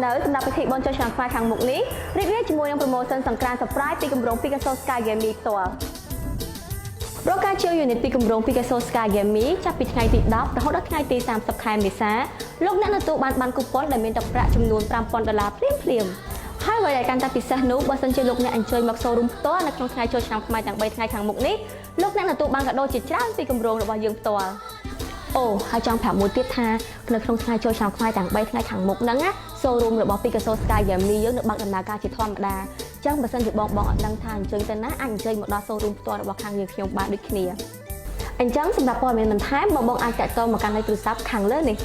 នៅសម្រាប់ពិធីបុណ្យចូលឆ្នាំខ្មែរខាងមុខនេះរីករាយជាមួយនឹង promotion សង្ក្រាន្ត surprise ពីគម្រោង Picasso Sky Gaming ផ្ទាល់រកការជឿ unit ពីគម្រោង Picasso Sky Gaming ចាប់ពីថ្ងៃទី10រហូតដល់ថ្ងៃទី30ខែមេសាលោកអ្នកទទួលបានคูปองដែលមានទឹកប្រាក់ចំនួន$5000ភ្លាមហើយអ្វីដែលកាន់តែពិសេសនោះបើសិនជាលោកអ្នកអញ្ជើញមក showroom ផ្ទាល់នៅក្នុងថ្ងៃចូលឆ្នាំខ្មែរទាំង3ថ្ងៃខាងមុខនេះលោកអ្នកទទួលបានកាដូជាច្រើនពីគម្រោងរបស់យើងផ្ទាល់អូហើយចង់ប្រាប់មួយទៀតថានៅក្នុងថ្ងៃចូលឆ្នាំខ្មែរទាំង3ថ្ងៃខាងមុខហ្នឹងណា showroom របស់ Picasso Sky Gaming យើងនៅបើកដំណើរការជាធម្មតាអញ្ចឹងបើសិនជាបងអត់ដឹងថាអញ្ជើញទៅណាអាចអញ្ជើញមកដល់ showroom ផ្ទាល់របស់ខាងយើងខ្ញុំបានដូចគ្នាអញ្ចឹងសម្រាប់ព័ត៌មានបន្ថែមបងអាចតាក់ទងមកកាន់លេខទូរស័ព្ទខាងលើនេះ